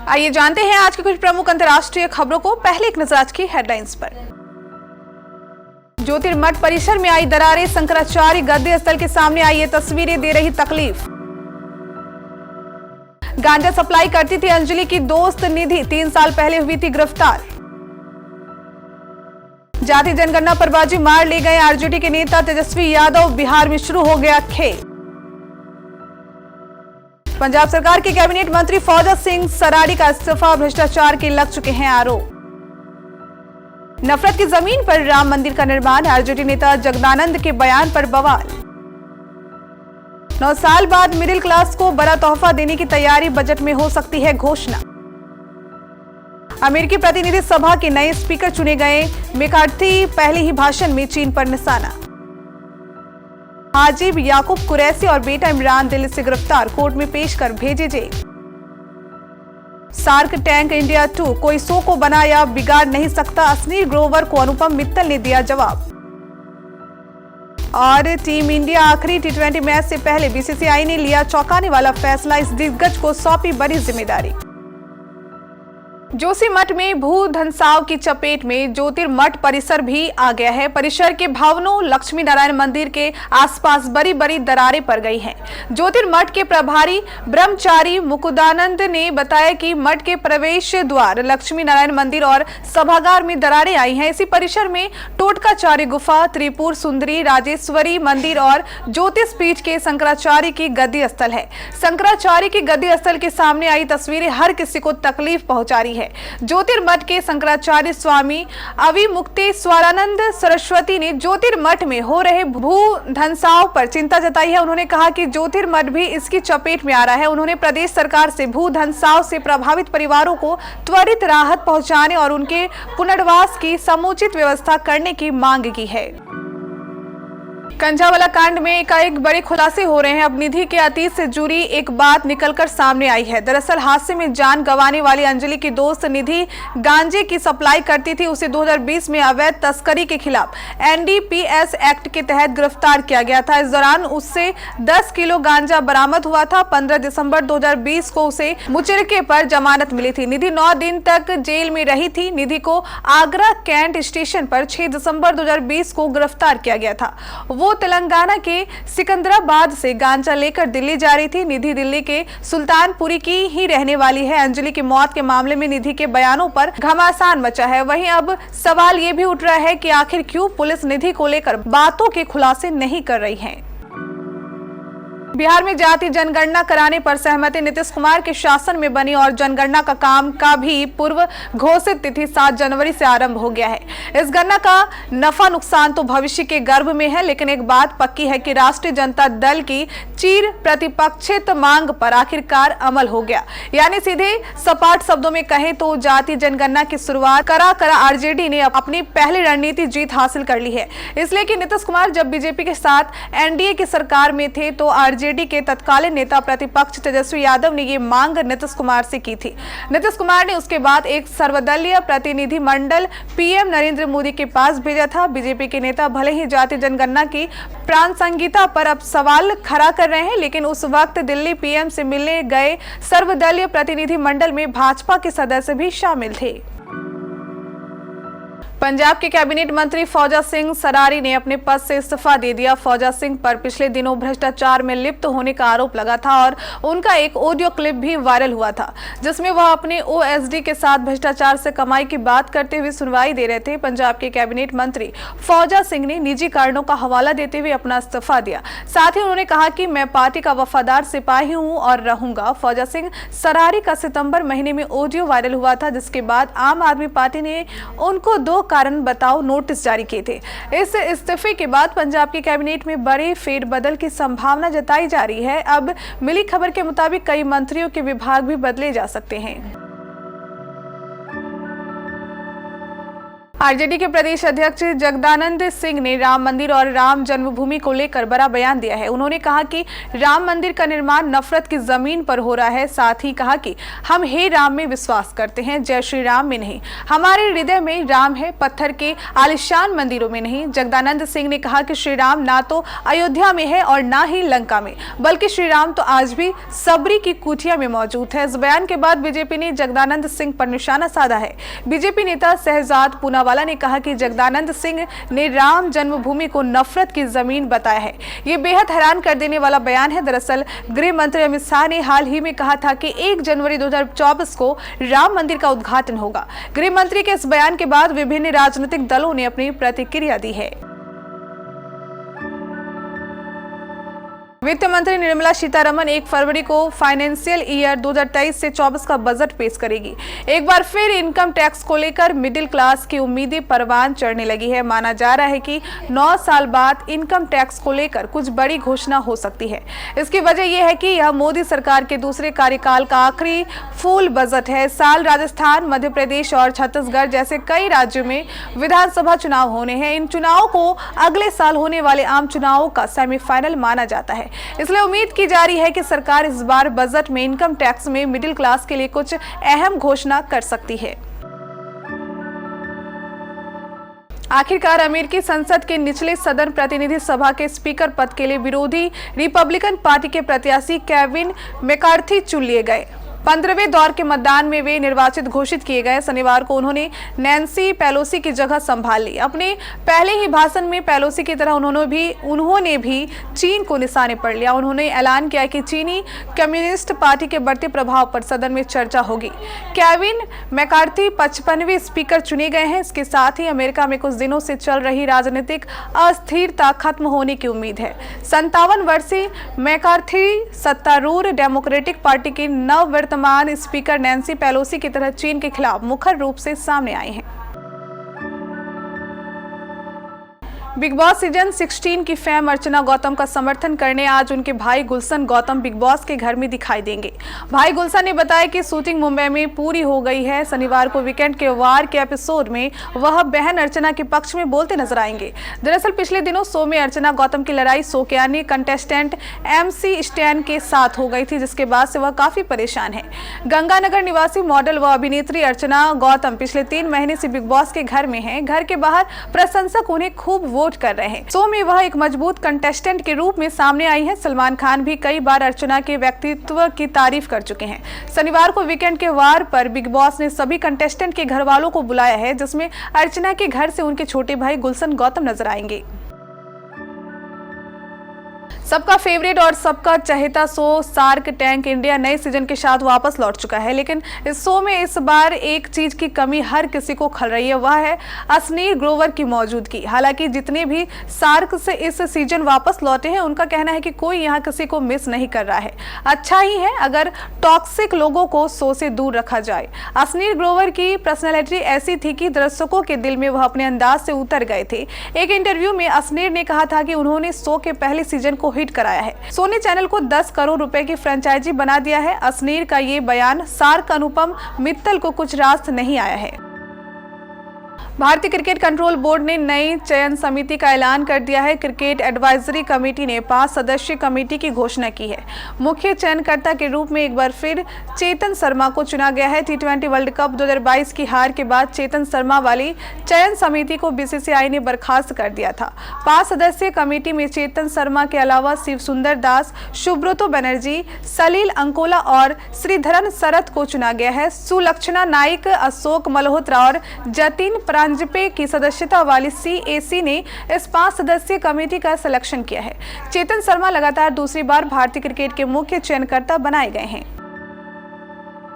आइए जानते हैं आज के कुछ प्रमुख अंतर्राष्ट्रीय खबरों को। पहले एक नजर आज की हेडलाइंस पर। ज्योतिर्मठ परिसर में आई दरारें, शंकराचार्य गद्दी स्थल के सामने आई ये तस्वीरें दे रही तकलीफ। गांजा सप्लाई करती थी अंजलि की दोस्त निधि, 3 साल पहले हुई थी गिरफ्तार। जाति जनगणना पर बाजी मार ले गए आरजेडी के नेता तेजस्वी यादव, बिहार में शुरू हो गया खेल। पंजाब सरकार के कैबिनेट मंत्री फौजा सिंह सरारी का इस्तीफा, भ्रष्टाचार के लग चुके हैं आरोप। नफरत की जमीन पर राम मंदिर का निर्माण, आरजेडी नेता जगदानंद के बयान पर बवाल। 9 साल बाद मिडिल क्लास को बड़ा तोहफा देने की तैयारी, बजट में हो सकती है घोषणा। अमेरिकी प्रतिनिधि सभा के नए स्पीकर चुने गए, मैकार्थी पहले ही भाषण में चीन पर निशाना। हाजिब याकूब कुरैशी और बेटा इमरान दिल्ली से गिरफ्तार, कोर्ट में पेश कर भेजे जेल। सार्क टैंक इंडिया 2 कोई शो को बनाया बिगाड़ नहीं सकता, असनी ग्रोवर को अनुपम मित्तल ने दिया जवाब। और टीम इंडिया आखिरी T20 मैच से पहले बीसीसीआई ने लिया चौंकाने वाला फैसला, इस दिग्गज को सौंपी बड़ी जिम्मेदारी। जोशीमठ में भू धंसाव की चपेट में ज्योतिर्मठ परिसर भी आ गया है। परिसर के भवनों, लक्ष्मी नारायण मंदिर के आसपास बड़ी बड़ी दरारें पड़ गई हैं। ज्योतिर्मठ के प्रभारी ब्रह्मचारी मुकुदानंद ने बताया कि मठ के प्रवेश द्वार, लक्ष्मी नारायण मंदिर और सभागार में दरारें आई हैं। इसी परिसर में टोटकाचार्य गुफा, त्रिपुर सुंदरी राजेश्वरी मंदिर और ज्योतिष पीठ के शंकराचार्य की गद्दी स्थल है। शंकराचार्य की गद्दी स्थल के सामने आई तस्वीरें हर किसी को तकलीफ पहुंचा रही है। ज्योतिर्मठ के शंकराचार्य स्वामी अविमुक्तेश्वरानंद सरस्वती ने ज्योतिर्मठ में हो रहे भू धंसाव पर चिंता जताई है। उन्होंने कहा कि ज्योतिर्मठ भी इसकी चपेट में आ रहा है। उन्होंने प्रदेश सरकार से भू धंसाव से प्रभावित परिवारों को त्वरित राहत पहुंचाने और उनके पुनर्वास की समुचित व्यवस्था करने की मांग की है। कंझावाला कांड में एकाएक बड़े खुलासे हो रहे हैं। अब निधि के अतीत से जुड़ी एक बात निकलकर सामने आई है। दरअसल हादसे में जान गंवाने वाली अंजलि की दोस्त निधि गांजे की सप्लाई करती थी। उसे 2020 में अवैध तस्करी के खिलाफ NDPS एक्ट के तहत गिरफ्तार किया गया था। इस दौरान उससे 10 किलो गांजा बरामद हुआ था। 15 दिसंबर 2020 को उसे मुचलके पर जमानत मिली थी। निधि 9 दिन तक जेल में रही थी। निधि को आगरा कैंट स्टेशन पर 6 दिसंबर 2020 को गिरफ्तार किया गया था। वो तेलंगाना के सिकंदराबाद से गांजा लेकर दिल्ली जा रही थी। निधि दिल्ली के सुल्तानपुरी की ही रहने वाली है। अंजलि की मौत के मामले में निधि के बयानों पर घमासान मचा है। वहीं अब सवाल ये भी उठ रहा है कि आखिर क्यों पुलिस निधि को लेकर बातों के खुलासे नहीं कर रही है। बिहार में जाति जनगणना कराने पर सहमति नीतीश कुमार के शासन में बनी और जनगणना का काम का भी पूर्व घोषित तिथि 7 जनवरी से आरंभ हो गया है। इस गणना का नफा नुकसान तो भविष्य के गर्भ में है, लेकिन एक बात पक्की है कि राष्ट्रीय जनता दल की चीर प्रतिपक्षित मांग पर आखिरकार अमल हो गया। यानी सीधे सपाट शब्दों में कहें तो जाति जनगणना की शुरुआत करा आरजेडी ने अपनी पहली रणनीति जीत हासिल कर ली है। इसलिए कि नीतीश कुमार जब बीजेपी के साथ एनडीए की सरकार में थे तो आरजेडी के तत्कालीन नेता प्रतिपक्ष तेजस्वी यादव ने ये मांग नीतीश कुमार से की थी। नीतीश कुमार ने उसके बाद एक सर्वदलीय प्रतिनिधि मंडल पीएम नरेंद्र मोदी के पास भेजा था। बीजेपी के नेता भले ही जाति जनगणना की प्रासंगिकता पर अब सवाल खड़ा कर रहे हैं, लेकिन उस वक्त दिल्ली पीएम से मिलने गए सर्वदलीय प्रतिनिधि मंडल में भाजपा के सदस्य भी शामिल थे। पंजाब के कैबिनेट मंत्री फौजा सिंह सरारी ने अपने पद से इस्तीफा दे दिया। फौजा सिंह पर पिछले दिनों भ्रष्टाचार में लिप्त होने का आरोप लगा था और उनका एक ऑडियो क्लिप भी वायरल हुआ था, जिसमें वह अपने ओएसडी के साथ भ्रष्टाचार से कमाई की बात करते हुए सुनवाई दे रहे थे। पंजाब के कैबिनेट मंत्री फौजा सिंह ने निजी कारणों का हवाला देते हुए अपना इस्तीफा दिया। साथ ही उन्होंने कहा कि मैं पार्टी का वफादार सिपाही हूं और रहूंगा। फौजा सिंह सरारी का सितंबर महीने में ऑडियो वायरल हुआ था, जिसके बाद आम आदमी पार्टी ने उनको 2 कारण बताओ नोटिस जारी किए थे। इस इस्तीफे के बाद पंजाब की कैबिनेट में बड़े फेरबदल की संभावना जताई जा रही है। अब मिली खबर के मुताबिक कई मंत्रियों के विभाग भी बदले जा सकते हैं। आरजेडी के प्रदेश अध्यक्ष जगदानंद सिंह ने राम मंदिर और राम जन्मभूमि को लेकर बड़ा बयान दिया है। उन्होंने कहा कि राम मंदिर का निर्माण नफरत की जमीन पर हो रहा है। साथ ही कहा कि हम हे राम में विश्वास करते हैं, जय श्री राम में नहीं। हमारे हृदय में राम है, पत्थर के आलिशान मंदिरों में नहीं। जगदानंद सिंह ने कहा कि श्री राम ना तो अयोध्या में है और ना ही लंका में, बल्कि श्री राम तो आज भी सबरी की कुटिया में मौजूद है। इस बयान के बाद बीजेपी ने जगदानंद सिंह पर निशाना साधा है। बीजेपी नेता शहजाद पूनावाला ने कहा कि जगदानंद सिंह ने राम जन्मभूमि को नफरत की जमीन बताया है। ये बेहद हैरान कर देने वाला बयान है। दरअसल गृह मंत्री अमित शाह ने हाल ही में कहा था कि 1 जनवरी 2024 को राम मंदिर का उद्घाटन होगा। गृह मंत्री के इस बयान के बाद विभिन्न राजनीतिक दलों ने अपनी प्रतिक्रिया दी है। वित्त मंत्री निर्मला सीतारमण 1 फरवरी को फाइनेंशियल ईयर 2023 से 24 का बजट पेश करेगी। एक बार फिर इनकम टैक्स को लेकर मिडिल क्लास की उम्मीदें परवान चढ़ने लगी है। माना जा रहा है कि 9 साल बाद इनकम टैक्स को लेकर कुछ बड़ी घोषणा हो सकती है। इसकी वजह यह है कि यह मोदी सरकार के दूसरे कार्यकाल का आखिरी फुल बजट है। इस साल राजस्थान, मध्य प्रदेश और छत्तीसगढ़ जैसे कई राज्यों में विधानसभा चुनाव होने हैं। इन चुनावों को अगले साल होने वाले आम चुनावों का सेमीफाइनल माना जाता है। इसलिए उम्मीद की जा रही है कि सरकार इस बार बजट में इनकम टैक्स में मिडिल क्लास के लिए कुछ अहम घोषणा कर सकती है। आखिरकार अमेरिकी संसद के निचले सदन प्रतिनिधि सभा के स्पीकर पद के लिए विरोधी रिपब्लिकन पार्टी के प्रत्याशी केविन मैकार्थी चुन लिए गए। 15वें दौर के मतदान में वे निर्वाचित घोषित किए गए। शनिवार को उन्होंने नैन्सी पेलोसी की जगह संभाल ली। अपने पहले ही भाषण में पेलोसी की तरह उन्होंने भी चीन को निशाने पर लिया। उन्होंने ऐलान किया कि चीनी कम्युनिस्ट पार्टी के बढ़ते प्रभाव पर सदन में चर्चा होगी। केविन मैकार्थी 55वें स्पीकर चुने गए हैं। इसके साथ ही अमेरिका में कुछ दिनों से चल रही राजनीतिक अस्थिरता खत्म होने की उम्मीद है। 57 वर्षीय मैकार्थी सत्तारूढ़ डेमोक्रेटिक पार्टी की वर्तमान स्पीकर नैन्सी पेलोसी की तरह चीन के खिलाफ मुखर रूप से सामने आए हैं। बिग बॉस सीजन 16 की फैम अर्चना गौतम का समर्थन करने आज उनके भाई गुलशन गौतम बिग बॉस के घर में दिखाई देंगे। भाई गुलशन ने बताया कि शूटिंग मुंबई में पूरी हो गई है। शनिवार को वीकेंड के वार के एपिसोड में वह बहन अर्चना के पक्ष में बोलते नजर आएंगे। दरअसल पिछले दिनों शो में अर्चना गौतम की लड़ाई शो के अन्य कंटेस्टेंट MC स्टैन के साथ हो गई थी, जिसके बाद से वह काफी परेशान है। गंगानगर निवासी मॉडल व अभिनेत्री अर्चना गौतम पिछले 3 महीने से बिग बॉस के घर में है। घर के बाहर प्रशंसक उन्हें खूब वोट कर रहे हैं। शो में वह एक मजबूत कंटेस्टेंट के रूप में सामने आई है। सलमान खान भी कई बार अर्चना के व्यक्तित्व की तारीफ कर चुके हैं। शनिवार को वीकेंड के वार पर बिग बॉस ने सभी कंटेस्टेंट के घर वालों को बुलाया है, जिसमें अर्चना के घर से उनके छोटे भाई गुलशन गौतम नजर आएंगे। सबका फेवरेट और सबका चहेता शो शार्क टैंक इंडिया नए सीजन के साथ वापस लौट चुका है, लेकिन इस शो में इस बार एक चीज की कमी हर किसी को खल रही है, वह है असनीर ग्रोवर की मौजूदगी। हालांकि जितने भी शार्क से इस सीजन वापस लौटे हैं, उनका कहना है कि कोई यहाँ किसी को मिस नहीं कर रहा है। अच्छा ही है अगर टॉक्सिक लोगों को शो से दूर रखा जाए। असनीर ग्रोवर की पर्सनैलिटी ऐसी थी कि दर्शकों के दिल में वह अपने अंदाज से उतर गए थे। एक इंटरव्यू में असनीर ने कहा था कि उन्होंने शो के पहले सीजन को हिट कराया है। शो ने चैनल को 10 करोड़ रुपए की फ्रेंचाइजी बना दिया है। असनीर का ये बयान शार्क अनुपम मित्तल को कुछ रास नहीं आया है। भारतीय क्रिकेट कंट्रोल बोर्ड ने नई चयन समिति का ऐलान कर दिया है। क्रिकेट एडवाइजरी कमेटी ने 5 सदस्यीय कमेटी की घोषणा की है। मुख्य चयनकर्ता के रूप में एक बार फिर चेतन शर्मा को चुना गया है। T20 वर्ल्ड कप 2022 की हार के बाद चेतन शर्मा वाली चयन समिति को BCCI ने बर्खास्त कर दिया था। 5 सदस्यीय कमेटी में चेतन शर्मा के अलावा शिव सुंदर दास, सुब्रतो बनर्जी, सलील अंकोला और श्रीधरन शरद को चुना गया है। सुलक्षणा नाइक, अशोक मल्होत्रा और जतिन प्रांजपे की सदस्यता वाली CAC ने इस 5 सदस्यीय कमेटी का सिलेक्शन किया है। चेतन शर्मा लगातार दूसरी बार भारतीय क्रिकेट के मुख्य चयनकर्ता बनाए गए हैं।